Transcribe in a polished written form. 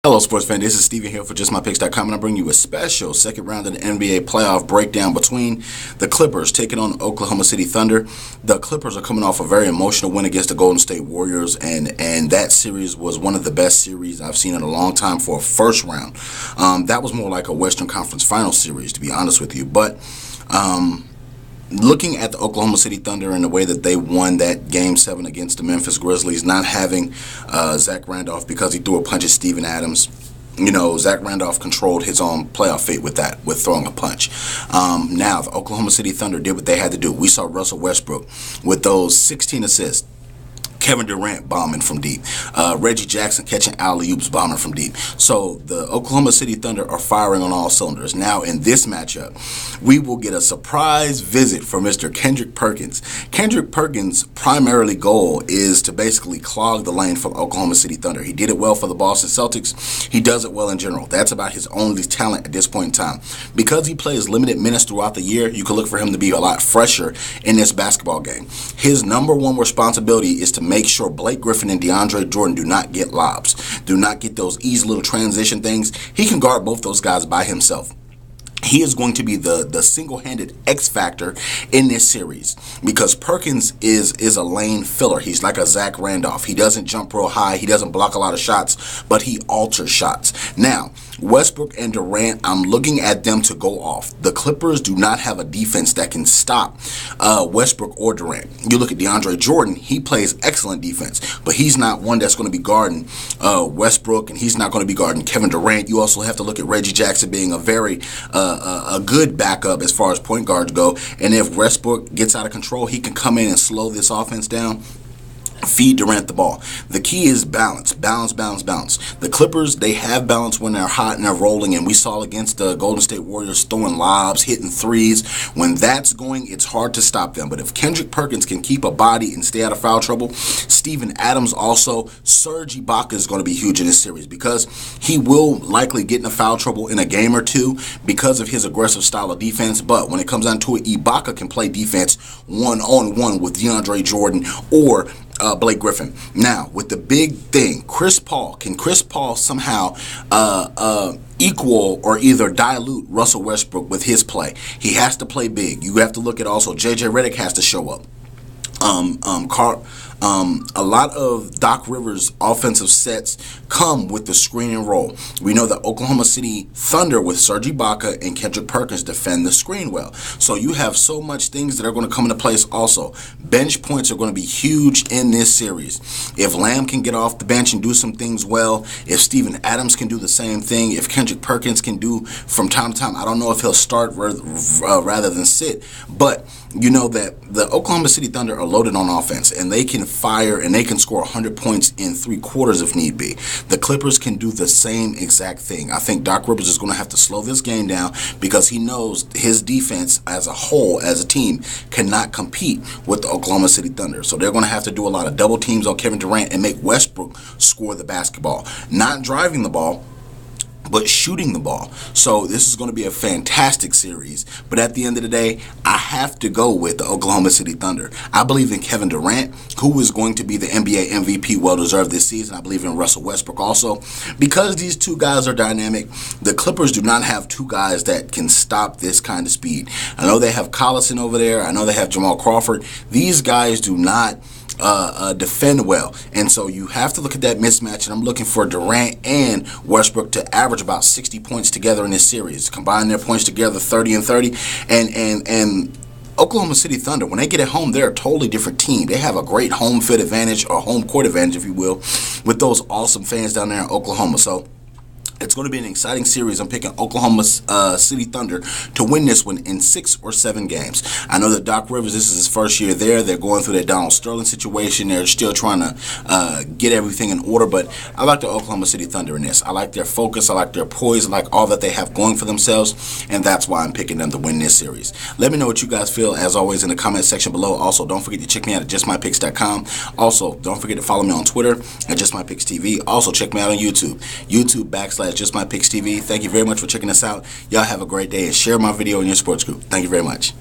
Hello, sports fan. This is Steven here for JustMyPicks.com, and I bring you a special second round of the NBA playoff breakdown between the Clippers taking on the Oklahoma City Thunder. The Clippers are coming off a very emotional win against the Golden State Warriors, and that series was one of the best series I've seen in a long time for a first round. That was more like a Western Conference Final series, to be honest with you. But looking at the Oklahoma City Thunder and the way that they won that Game 7 against the Memphis Grizzlies, not having Zach Randolph because he threw a punch at Steven Adams. You know, Zach Randolph controlled his own playoff fate with that, with throwing a punch. Now, the Oklahoma City Thunder did what they had to do. We saw Russell Westbrook with those 16 assists. Kevin Durant bombing from deep. Reggie Jackson catching alley-oops bombing from deep. So the Oklahoma City Thunder are firing on all cylinders. Now in this matchup, we will get a surprise visit from Mr. Kendrick Perkins. Kendrick Perkins' primarily goal is to basically clog the lane for the Oklahoma City Thunder. He did it well for the Boston Celtics. He does it well in general. That's about his only talent at this point in time. Because he plays limited minutes throughout the year, you can look for him to be a lot fresher in this basketball game. His number one responsibility is to make sure Blake Griffin and DeAndre Jordan do not get lobs, do not get those easy little transition things. He can guard both those guys by himself. He is going to be the single-handed X factor in this series because Perkins is a lane filler. He's like a Zach Randolph. He doesn't jump real high. He doesn't block a lot of shots, but he alters shots. Now, Westbrook and Durant, I'm looking at them to go off. The Clippers do not have a defense that can stop Westbrook or Durant. You look at DeAndre Jordan, he plays excellent defense, but he's not one that's going to be guarding Westbrook, and he's not going to be guarding Kevin Durant. You also have to look at Reggie Jackson being a very a good backup as far as point guards go. And if Westbrook gets out of control, he can come in and slow this offense down. Feed Durant the ball. The key is balance. Balance, balance, balance. The Clippers, they have balance when they're hot and they're rolling, and we saw against the Golden State Warriors throwing lobs, hitting threes. When that's going, it's hard to stop them. But if Kendrick Perkins can keep a body and stay out of foul trouble, Steven Adams also, Serge Ibaka is going to be huge in this series because he will likely get into foul trouble in a game or two because of his aggressive style of defense. But when it comes down to it, Ibaka can play defense one-on-one with DeAndre Jordan or Blake Griffin. Now, with the big thing, Chris Paul. Can Chris Paul somehow equal or either dilute Russell Westbrook with his play? He has to play big. You have to look at also J.J. Redick has to show up. A lot of Doc Rivers' offensive sets come with the screen and roll. We know that Oklahoma City Thunder with Serge Ibaka and Kendrick Perkins defend the screen well. So you have so much things that are going to come into place also. Bench points are going to be huge in this series. If Lamb can get off the bench and do some things well, if Steven Adams can do the same thing, if Kendrick Perkins can do from time to time, I don't know if he'll start rather than sit, but you know that the Oklahoma City Thunder are loaded on offense, and they can fire and they can score 100 points in 3 quarters if need be. The Clippers can do the same exact thing. I think Doc Rivers is going to have to slow this game down because he knows his defense as a whole, as a team, cannot compete with the Oklahoma City Thunder. So they're going to have to do a lot of double teams on Kevin Durant and make Westbrook score the basketball. Not driving the ball, but shooting the ball. So this is going to be a fantastic series. But at the end of the day, I have to go with the Oklahoma City Thunder. I believe in Kevin Durant, who is going to be the NBA MVP, well-deserved this season. I believe in Russell Westbrook also. Because these two guys are dynamic, the Clippers do not have two guys that can stop this kind of speed. I know they have Collison over there. I know they have Jamal Crawford. These guys do not defend well, and so you have to look at that mismatch, and I'm looking for Durant and Westbrook to average about 60 points together in this series, combine their points together 30 and 30, and Oklahoma City Thunder, when they get at home, they're a totally different team. They have a great home field advantage, or home court advantage, if you will, with those awesome fans down there in Oklahoma. So it's going to be an exciting series. I'm picking Oklahoma City Thunder to win this one in 6 or 7 games. I know that Doc Rivers, this is his first year there. They're going through that Donald Sterling situation. They're still trying to get everything in order, but I like the Oklahoma City Thunder in this. I like their focus. I like their poise. I like all that they have going for themselves, and that's why I'm picking them to win this series. Let me know what you guys feel, as always, in the comment section below. Also, don't forget to check me out at JustMyPicks.com. Also, don't forget to follow me on Twitter at JustMyPicksTV. Also, check me out on YouTube. YouTube.com/JustMyPicksTV. Thank you very much for checking us out. Y'all have a great day, and share my video in your sports group. Thank you very much.